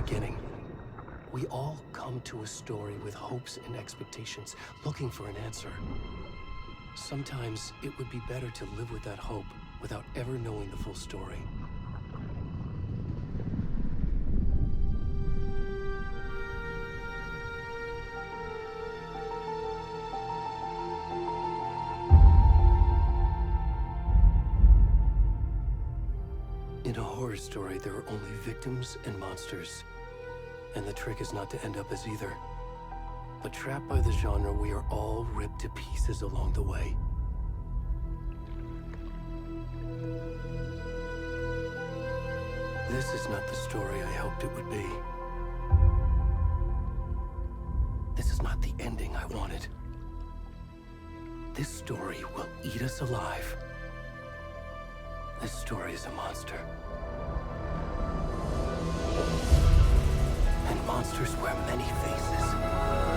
beginning. We all come to a story with hopes and expectations, looking for an answer. Sometimes it would be better to live with that hope without ever knowing the full story. In a horror story, there are only victims and monsters. And the trick is not to end up as either. But trapped by the genre, we are all ripped to pieces along the way. This is not the story I hoped it would be. This is not the ending I wanted. This story will eat us alive. This story is a monster. And monsters wear many faces.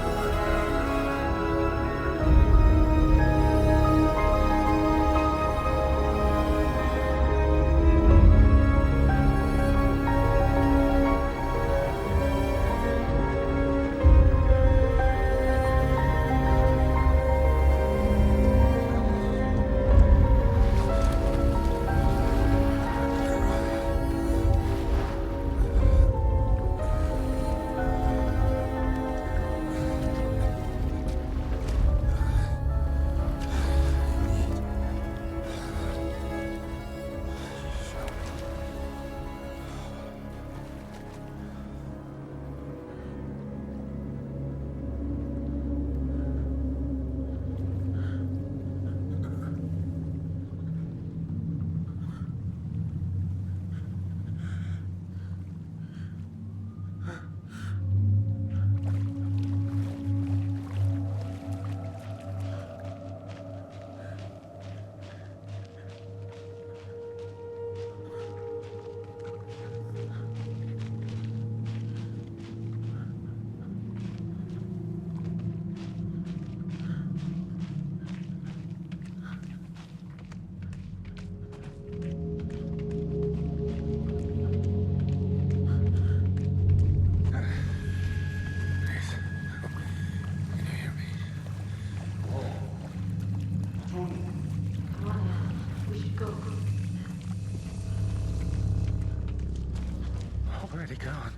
gone.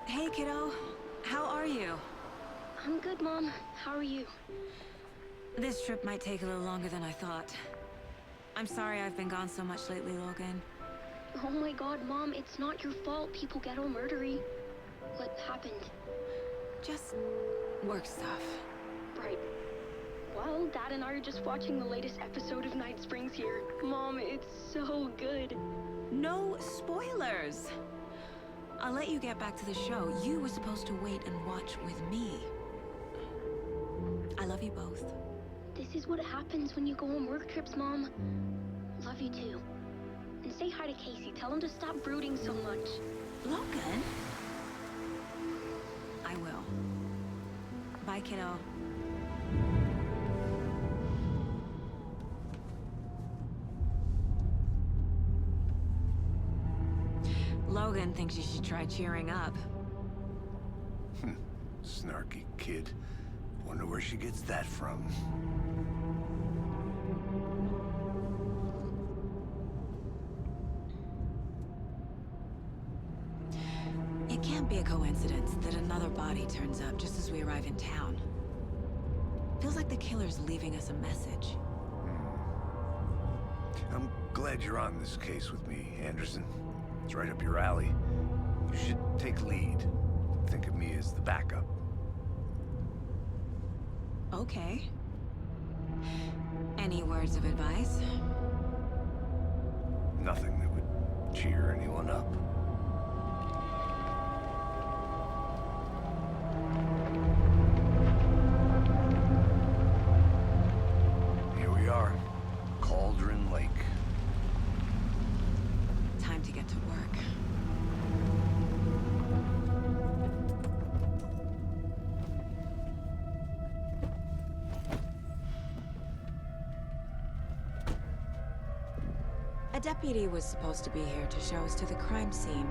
Hey, kiddo. How are you? I'm good, Mom. How are you? This trip might take a little longer than I thought. I'm sorry I've been gone so much lately, Logan. Oh my god, Mom, it's not your fault people get all murdery. What happened? Just work stuff. Right. Well, Dad and I are just watching the latest episode of Night Springs here. Mom, it's so good. No spoilers! I'll let you get back to the show. You were supposed to wait and watch with me. I love you both. This is what happens when you go on work trips, Mom. Love you too. And say hi to Casey. Tell him to stop brooding so much. Logan? I will. Bye, kiddo. Logan thinks you should try cheering up. Snarky kid. Wonder where she gets that from. It can't be a coincidence that another body turns up just as we arrive in town. Feels like the killer's leaving us a message. I'm glad you're on this case with me, Anderson. It's right up your alley. You should take lead. Think of me as the backup. Okay. Any words of advice? Nothing that would cheer anyone up. Here we are. Cauldron Lake. Time to get to work. A deputy was supposed to be here to show us to the crime scene.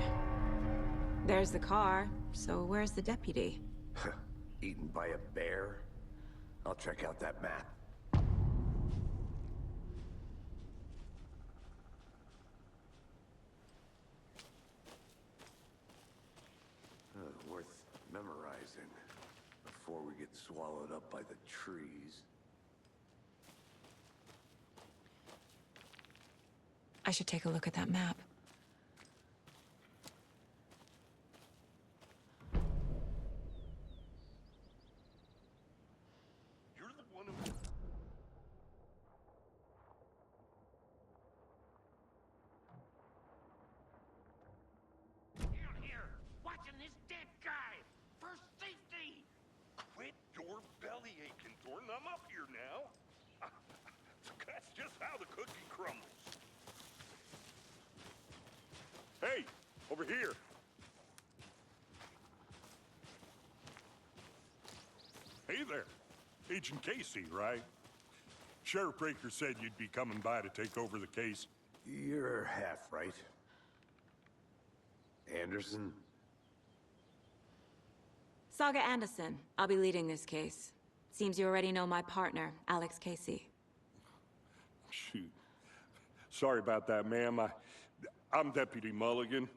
There's the car, so where's the deputy? Eaten by a bear? I'll check out that map. Worth memorizing before we get swallowed up by the trees. I should take a look at that map. You're the one who... Down here, watching this dead guy. For safety. Quit crumbles. Hey, over here. Hey there. Agent Casey, right? Sheriff Breaker said you'd be coming by to take over the case. You're half right. Anderson? Saga Anderson. I'll be leading this case. Seems you already know my partner, Alex Casey. Shoot. Sorry about that, ma'am. I'm Deputy Mulligan.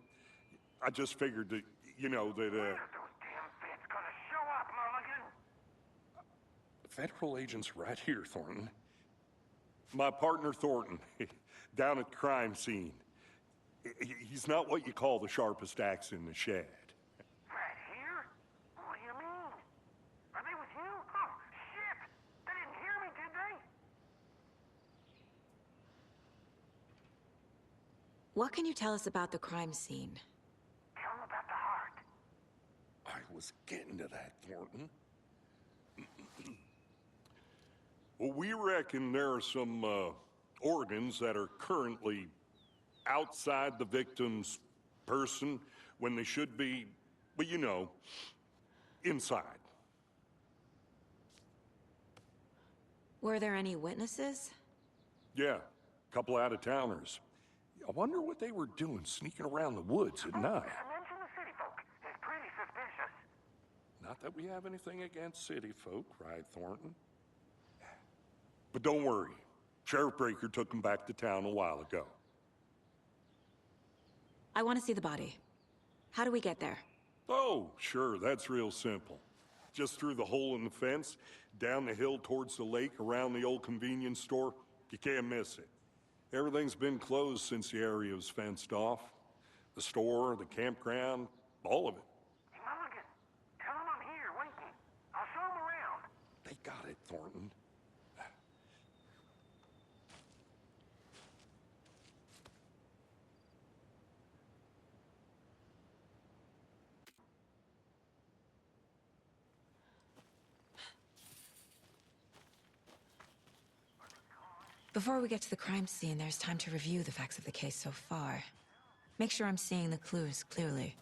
I just figured that, you know, that, When are those damn feds gonna show up, Mulligan? Federal agent's right here, Thornton. My partner, Thornton, down at the crime scene. He's not what you call the sharpest axe in the shed. Right here? What do you mean? Are they with you? Oh, shit! They didn't hear me, did they? What can you tell us about the crime scene? Tell them about the heart. I was getting to that, Thornton. Well, we reckon there are some organs that are currently outside the victim's person when they should be, well, you know, inside. Were there any witnesses? Yeah, a couple out-of-towners. I wonder what they were doing sneaking around the woods at night. Mention the city folk. It's pretty suspicious. Not that we have anything against city folk, right, Thornton? But don't worry. Sheriff Breaker took them back to town a while ago. I want to see the body. How do we get there? Oh, sure, that's real simple. Just through the hole in the fence, down the hill towards the lake, around the old convenience store. You can't miss it. Everything's been closed since the area was fenced off. The store, the campground, all of it. Hey, Mulligan, tell them I'm here, waiting. I'll show them around. They got it, Thornton. Before we get to the crime scene, there's time to review the facts of the case so far. Make sure I'm seeing the clues clearly.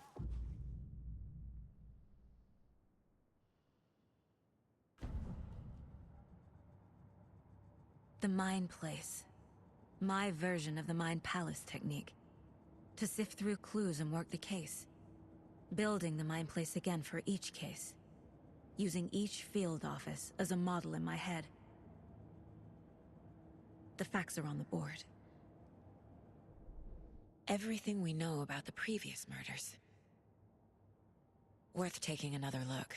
The Mind Place. My version of the Mind Palace technique. To sift through clues and work the case. Building the Mind Place again for each case. Using each field office as a model in my head. The facts are on the board. Everything we know about the previous murders. Worth taking another look.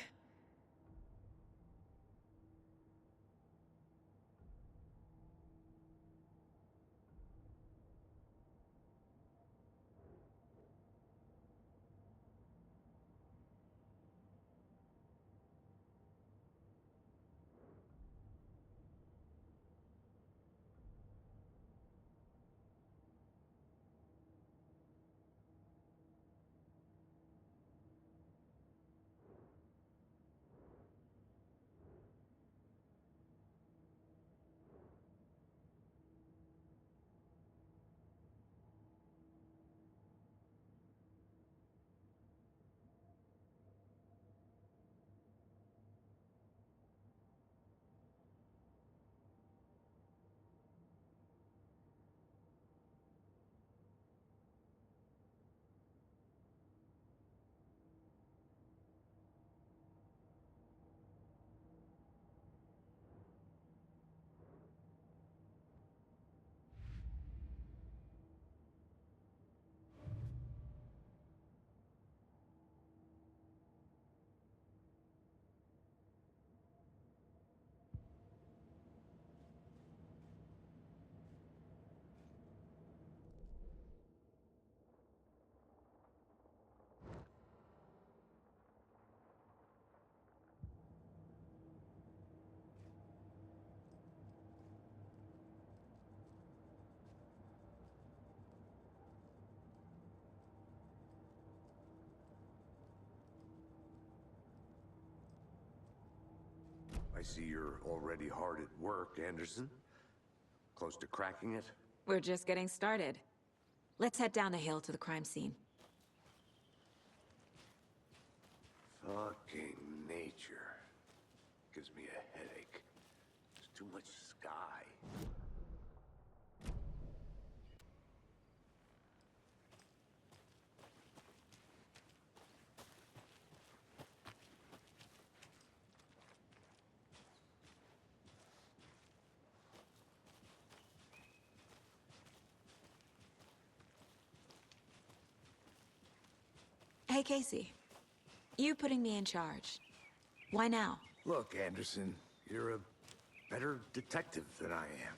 I see you're already hard at work, Anderson. Close to cracking it? We're just getting started. Let's head down the hill to the crime scene. Fucking nature. Gives me a headache. There's too much sky. Hey, Casey. You putting me in charge. Why now? Look, Anderson, you're a better detective than I am.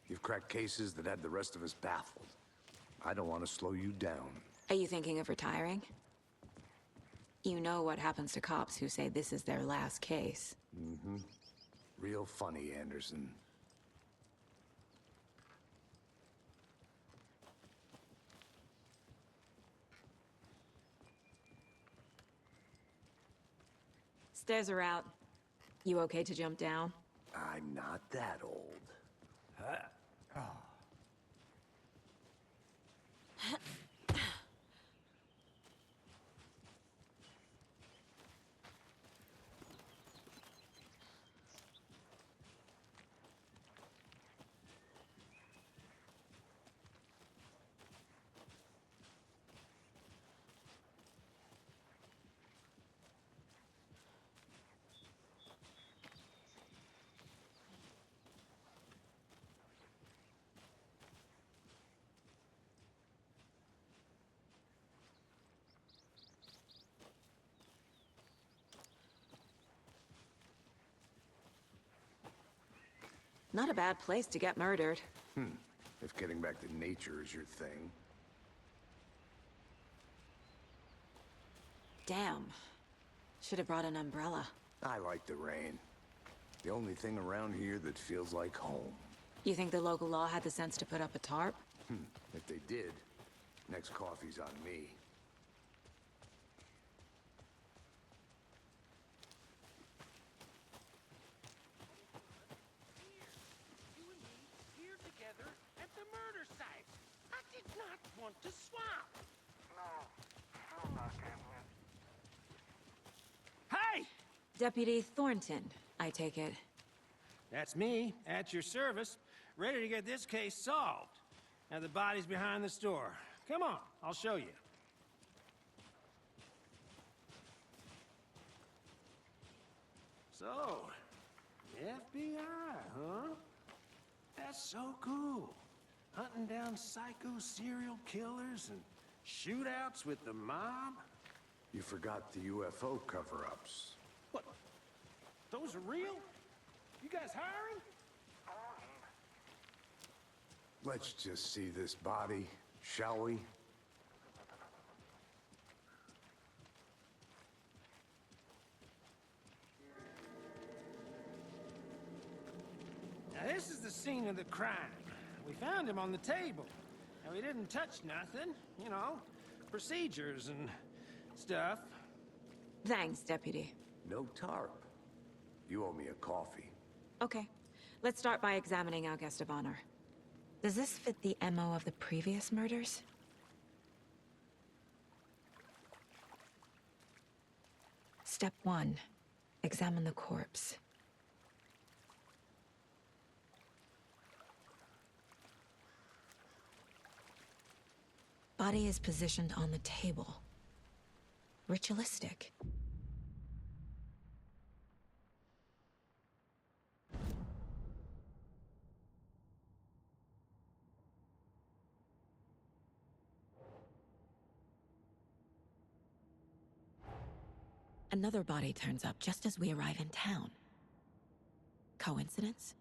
You've cracked cases that had the rest of us baffled. I don't want to slow you down. Are you thinking of retiring? You know what happens to cops who say this is their last case. Mm-hmm. Real funny, Anderson. Stairs are out. You okay to jump down? I'm not that old. Not a bad place to get murdered. If getting back to nature is your thing. Damn. Should have brought an umbrella. I like the rain. The only thing around here that feels like home. You think the local law had the sense to put up a tarp? If they did, next coffee's on me. Here together at the murder site. I did not want to swap. No, I'm not getting it. Hey! Deputy Thornton, I take it. That's me, at your service, ready to get this case solved. Now the body's behind the store. Come on, I'll show you. So, FBI, huh? That's so cool. Hunting down psycho serial killers and shootouts with the mob? You forgot the UFO cover-ups. What? Those are real? You guys hiring? Let's just see this body, shall we? Now this is the scene of the crime. We found him on the table. And we didn't touch nothing, you know, procedures and stuff. Thanks, Deputy. No tarp. You owe me a coffee. Okay. Let's start by examining our guest of honor. Does this fit the MO of the previous murders? Step 1. Examine the corpse. Body is positioned on the table. Ritualistic. Another body turns up just as we arrive in town. Coincidence?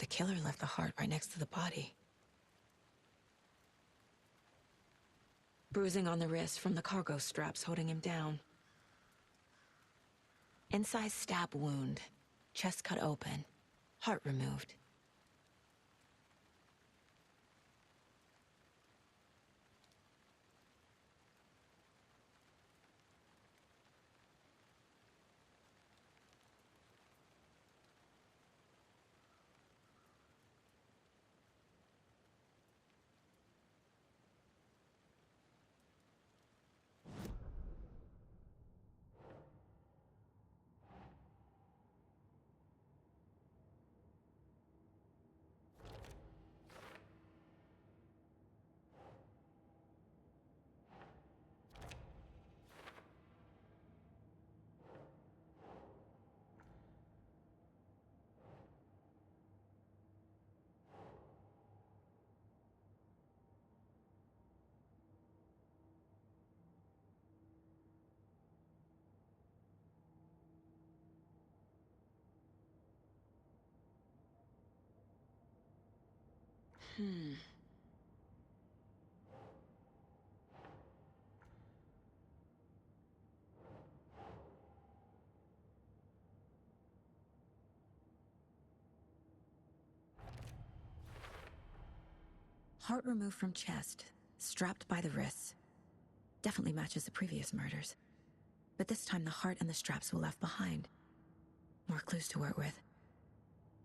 the killer left the heart right next to the body. Bruising on the wrist from the cargo straps holding him down. Incised stab wound, chest cut open, heart removed. Heart removed from chest, strapped by the wrists. Definitely matches the previous murders. But this time the heart and the straps were left behind. More clues to work with.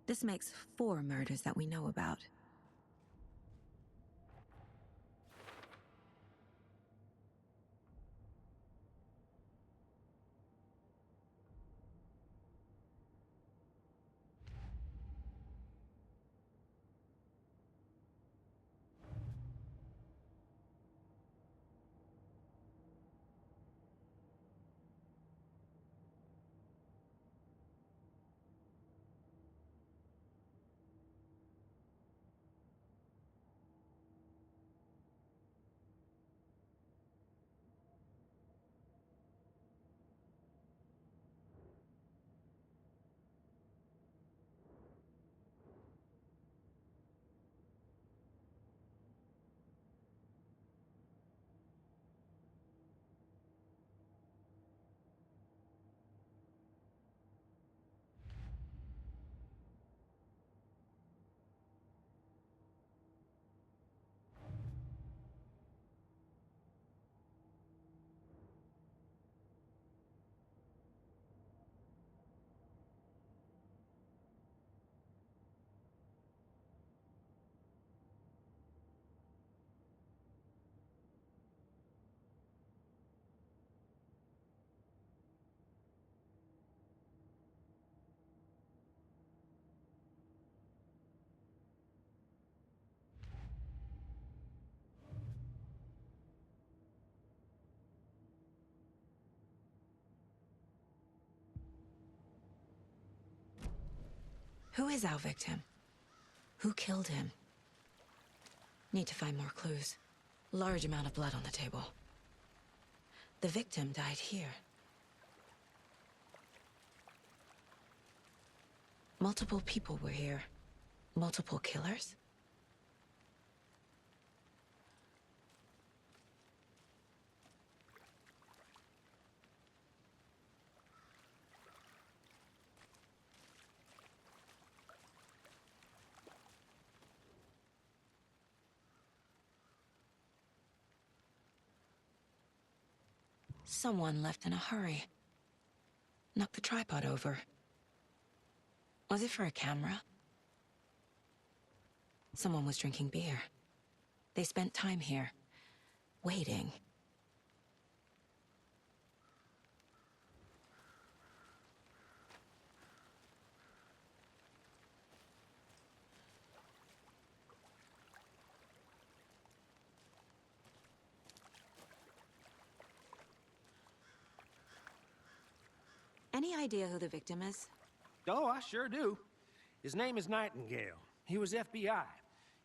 This makes 4 murders that we know about. Who is our victim? Who killed him? Need to find more clues. Large amount of blood on the table. The victim died here. Multiple people were here. Multiple killers? Someone left in a hurry. Knocked the tripod over. Was it for a camera? Someone was drinking beer. They spent time here, waiting. Any idea who the victim is? Oh, I sure do. His name is Nightingale. He was FBI.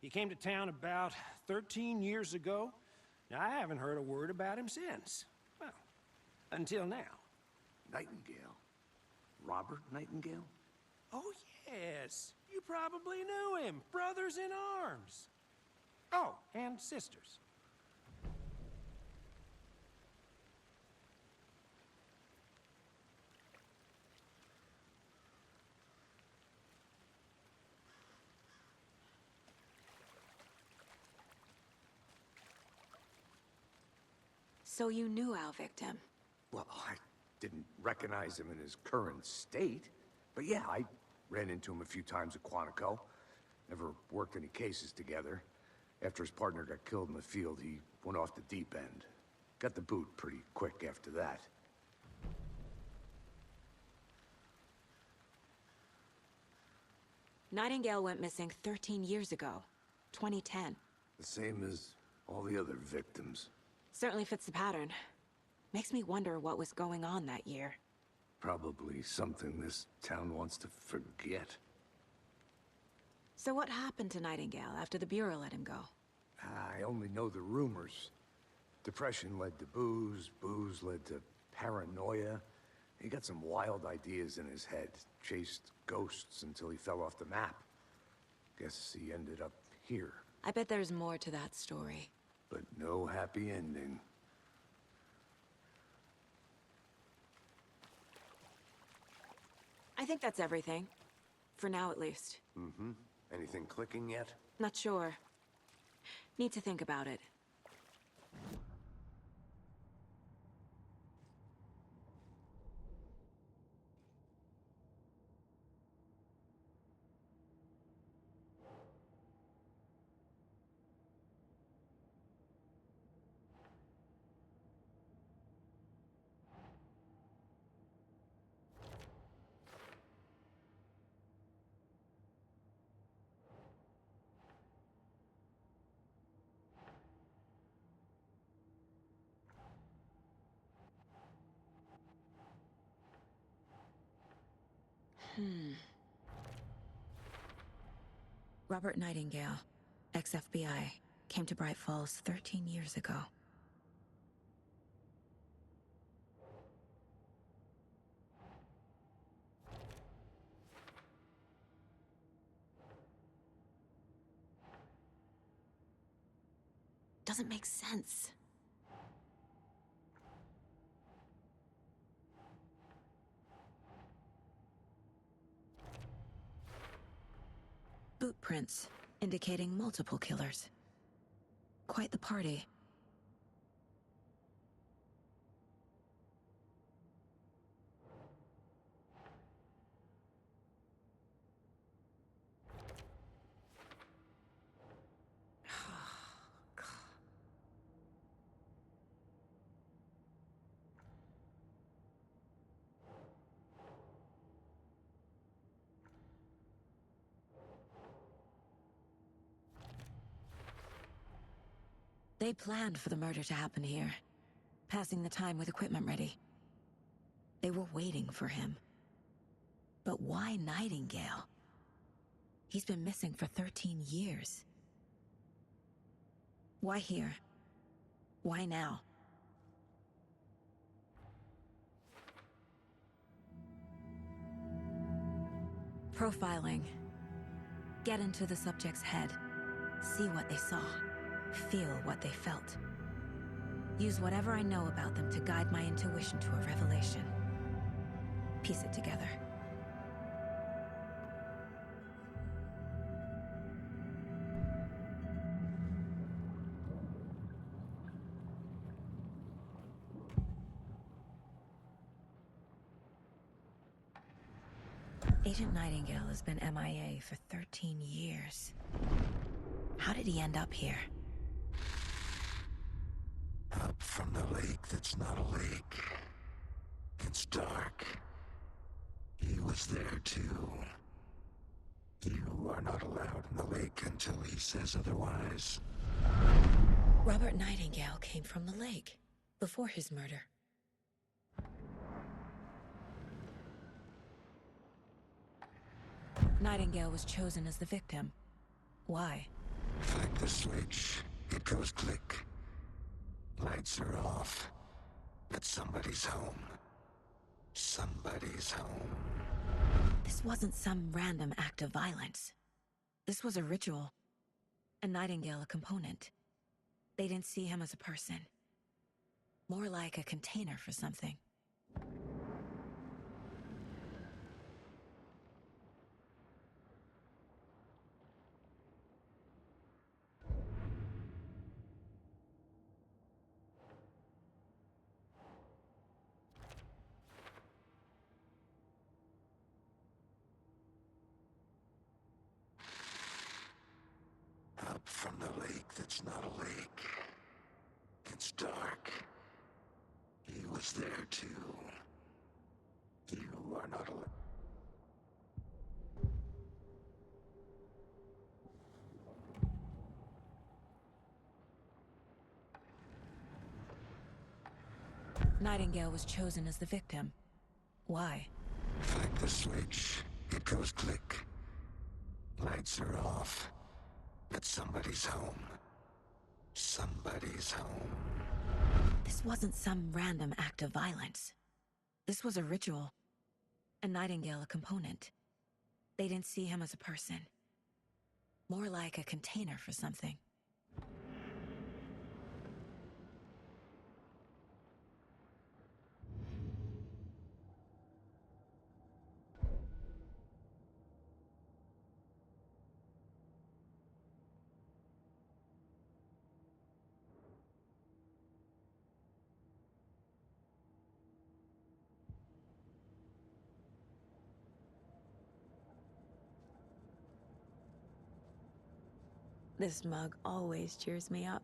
He came to town about 13 years ago. Now, I haven't heard a word about him since. Well, until now. Nightingale? Robert Nightingale? Oh, yes. You probably knew him. Brothers in arms. Oh, and sisters. So you knew our victim? Well, I didn't recognize him in his current state. But yeah, I ran into him a few times at Quantico. Never worked any cases together. After his partner got killed in the field, he went off the deep end. Got the boot pretty quick after that. Nightingale went missing 13 years ago, 2010. The same as all the other victims. Certainly fits the pattern. Makes me wonder what was going on that year. Probably something this town wants to forget. So what happened to Nightingale after the Bureau let him go? I only know the rumors. Depression led to booze, booze led to paranoia. He got some wild ideas in his head, chased ghosts until he fell off the map. Guess he ended up here. I bet there's more to that story. But no happy ending. I think that's everything. For now, at least. Mm-hmm. Anything clicking yet? Not sure. Need to think about it. Robert Nightingale, ex-FBI, came to Bright Falls 13 years ago. Doesn't make sense. Boot prints, indicating multiple killers. Quite the party. They planned for the murder to happen here, passing the time with equipment ready. They were waiting for him. But why Nightingale? He's been missing for 13 years. Why here? Why now? Profiling. Get into the subject's head. See what they saw. Feel what they felt. Use whatever I know about them to guide my intuition to a revelation. Piece it together. Agent Nightingale has been MIA for 13 years. How did he end up here? Up from the lake that's not a lake. It's dark. He was there too. You are not allowed in the lake until he says otherwise. Robert Nightingale came from the lake, before his murder. Nightingale was chosen as the victim. Why? Flick the switch, it goes click. Lights are off, but somebody's home. Somebody's home. This wasn't some random act of violence. This was a ritual. A Nightingale a component. They didn't see him as a person. More like a container for something. Up from the lake that's not a lake. It's dark. He was there too. You are not alone. Nightingale was chosen as the victim. Why? Flick the switch. It goes click. Lights are off. But somebody's home. Somebody's home. This wasn't some random act of violence. This was a ritual. A Nightingale a component. They didn't see him as a person. More like a container for something. This mug always cheers me up.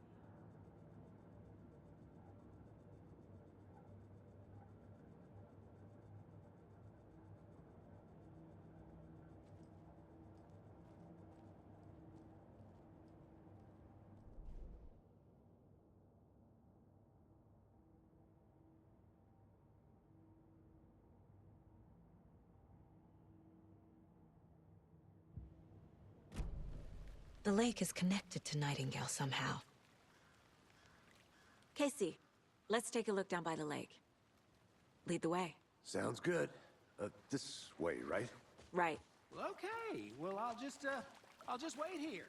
The lake is connected to Nightingale somehow. Casey, let's take a look down by the lake. Lead the way. Sounds good. This way, right? Right. Well, okay. Well, I'll just wait here.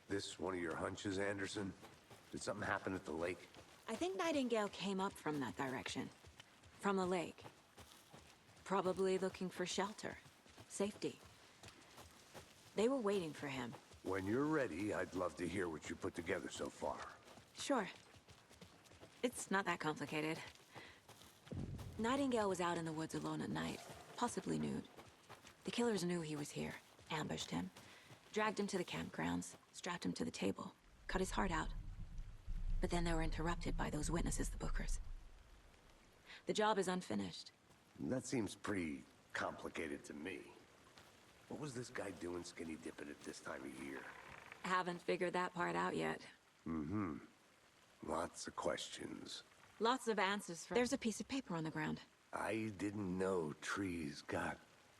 This one of your hunches, Anderson? Did something happen at the lake? I think Nightingale came up from that direction. From the lake. Probably looking for shelter. Safety. They were waiting for him. When you're ready, I'd love to hear what you put together so far. Sure. It's not that complicated. Nightingale was out in the woods alone at night, possibly nude. The killers knew he was here, ambushed him, dragged him to the campgrounds, strapped him to the table, cut his heart out. But then they were interrupted by those witnesses, the Bookers. The job is unfinished. That seems pretty complicated to me. What was this guy doing skinny dipping at this time of year? Haven't figured that part out yet. Mm-hmm. Lots of questions. Lots of answers for... There's a piece of paper on the ground. I didn't know trees got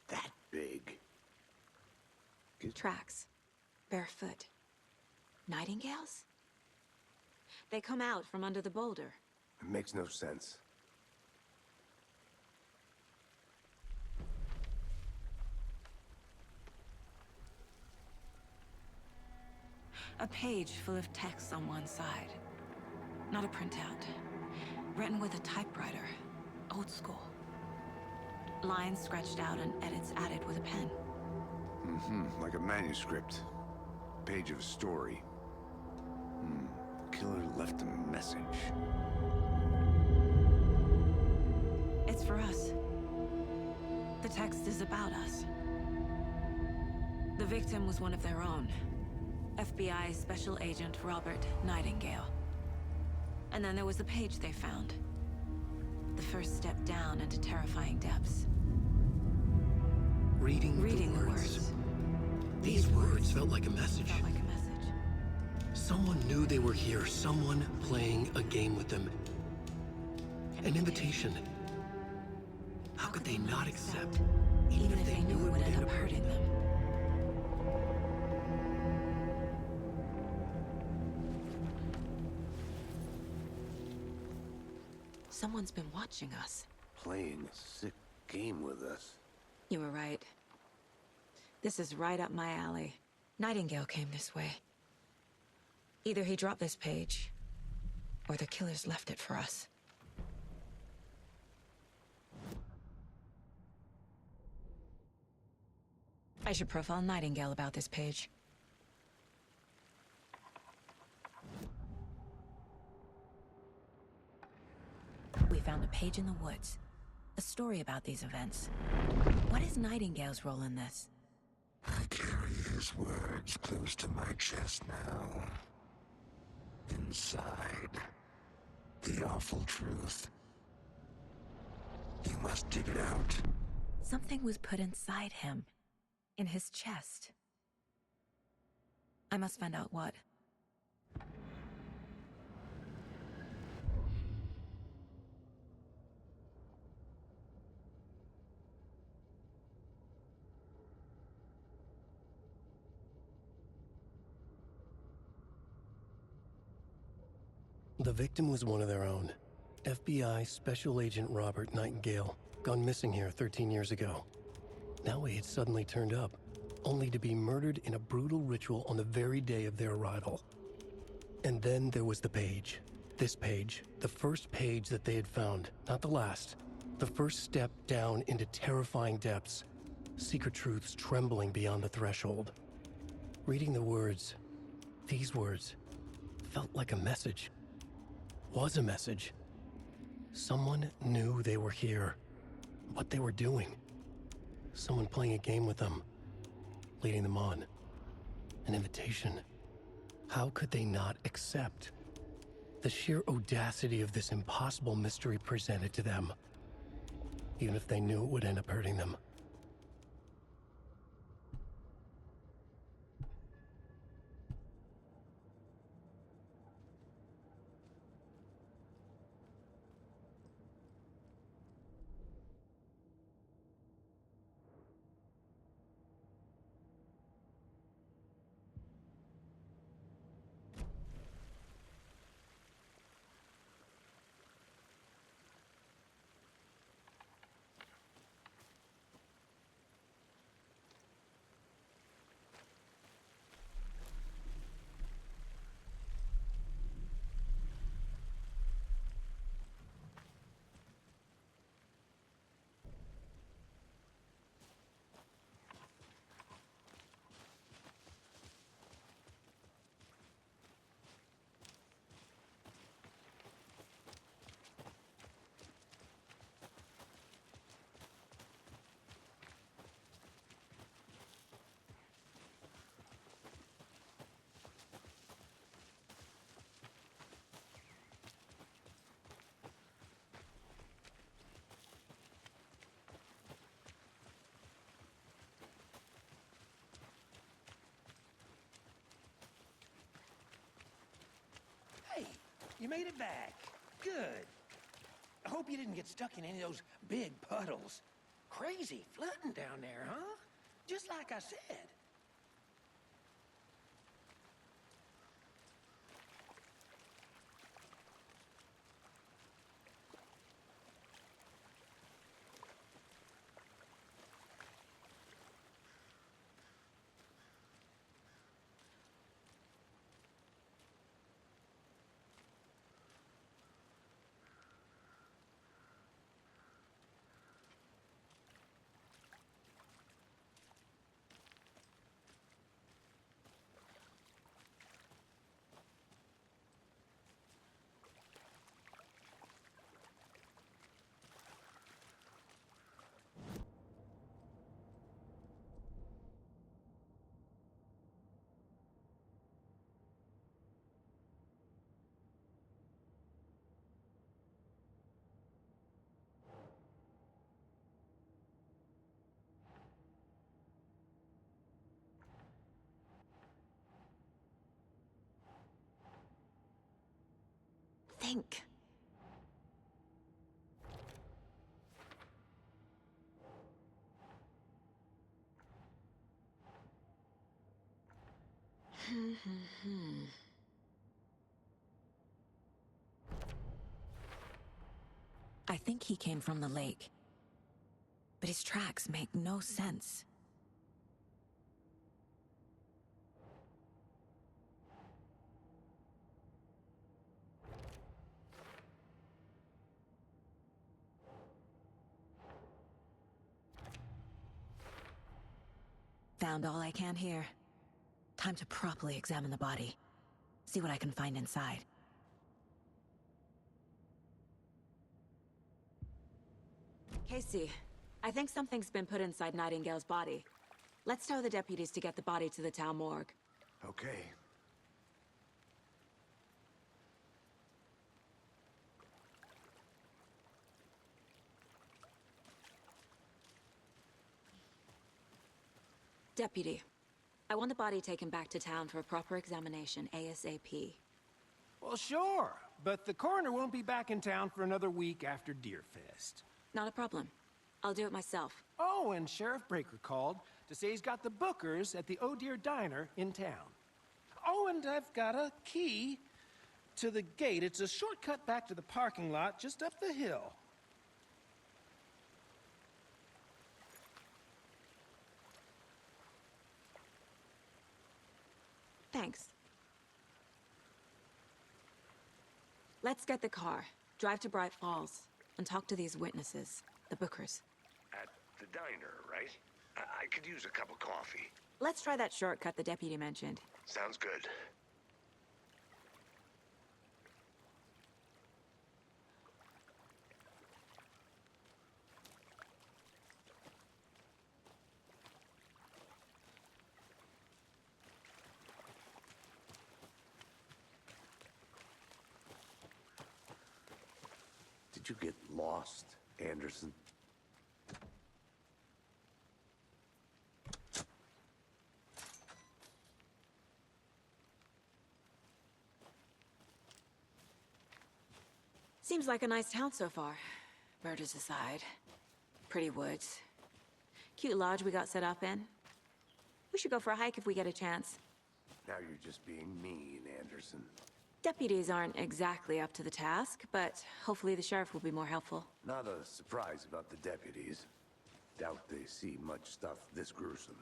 that big. Tracks. Barefoot. Nightingales? They come out from under the boulder. It makes no sense. A page full of text on one side. Not a printout. Written with a typewriter. Old school. Lines scratched out and edits added with a pen. Mm-hmm. Like a manuscript. Page of a story. Killer left a message. It's for us. The text is about us. The victim was one of their own. FBI Special Agent Robert Nightingale. And then there was the page they found. The first step down into terrifying depths. Reading the words. These words felt like a message. Felt like a message. Someone knew they were here, someone playing a game with them. An invitation. How could they not accept, even if they knew it would end up hurting them? Someone's been watching us. Playing a sick game with us. You were right. This is right up my alley. Nightingale came this way. Either he dropped this page, or the killers left it for us. I should profile Nightingale about this page. We found a page in the woods. A story about these events. What is Nightingale's role in this? I carry his words close to my chest now. Inside, the awful truth. You must dig it out. Something was put inside him. In his chest. I must find out what. The victim was one of their own. FBI Special Agent Robert Nightingale, gone missing here 13 years ago. Now he had suddenly turned up, only to be murdered in a brutal ritual on the very day of their arrival. And then there was the page. This page, the first page that they had found, not the last. The first step down into terrifying depths, secret truths trembling beyond the threshold. Reading the words, these words, felt like a message. Was a message. Someone knew they were here, what they were doing. Someone playing a game with them, leading them on. An invitation. How could they not accept? The sheer audacity of this impossible mystery presented to them, even if they knew it would end up hurting them. Hey, you made it back. Good. I hope you didn't get stuck in any of those big puddles. Crazy flooding down there, huh? Just like I said. Think. I think he came from the lake. But his tracks make no sense. Found all I can here. Time to properly examine the body. See what I can find inside. Casey, I think something's been put inside Nightingale's body. Let's tell the deputies to get the body to the town morgue. Okay. Deputy, I want the body taken back to town for a proper examination ASAP. Well, sure, but the coroner won't be back in town for another week after Deerfest. Not a problem. I'll do it myself. Oh, and Sheriff Breaker called to say he's got the Bookers at the Oh Dear Diner in town. Oh, and I've got a key to the gate. It's a shortcut back to the parking lot just up the hill. Thanks. Let's get the car, drive to Bright Falls, and talk to these witnesses, the Bookers. At the diner, right? I could use a cup of coffee. Let's try that shortcut the deputy mentioned. Sounds good. Did you get lost, Anderson? Seems like a nice town so far. Murders aside. Pretty woods. Cute lodge we got set up in. We should go for a hike if we get a chance. Now you're just being mean, Anderson. Deputies aren't exactly up to the task, but hopefully the sheriff will be more helpful. Not a surprise about the deputies. Doubt they see much stuff this gruesome.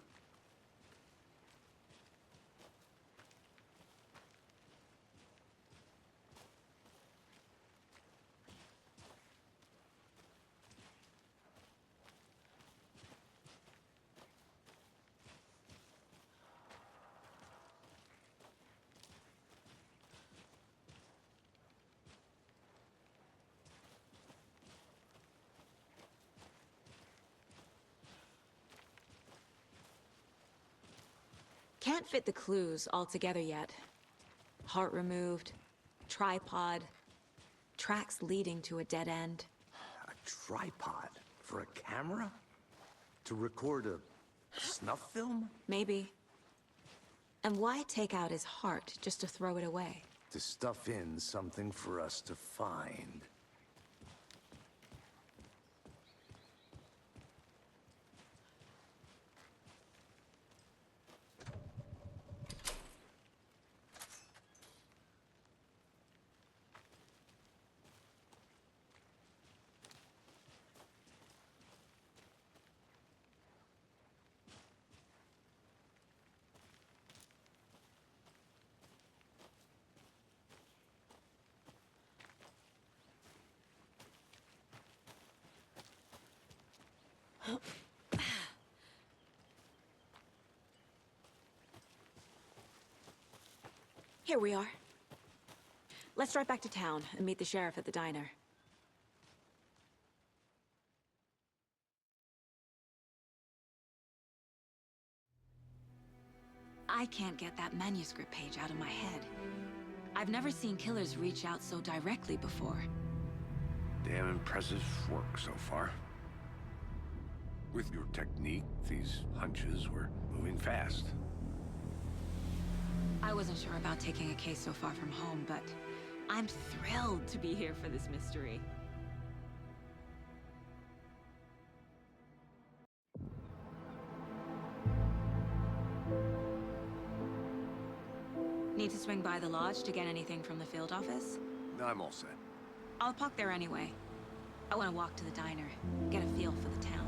Can't fit the clues all together yet. Heart removed, tripod, tracks leading to a dead end. A tripod for a camera? To record a snuff film? Maybe. And why take out his heart just to throw it away? To stuff in something for us to find. Here we are. Let's drive back to town and meet the sheriff at the diner. I can't get that manuscript page out of my head. I've never seen killers reach out so directly before. Damn impressive work so far. With your technique, these hunches were moving fast. I wasn't sure about taking a case so far from home, but I'm thrilled to be here for this mystery. Need to swing by the lodge to get anything from the field office? I'm all set. I'll park there anyway. I want to walk to the diner, get a feel for the town.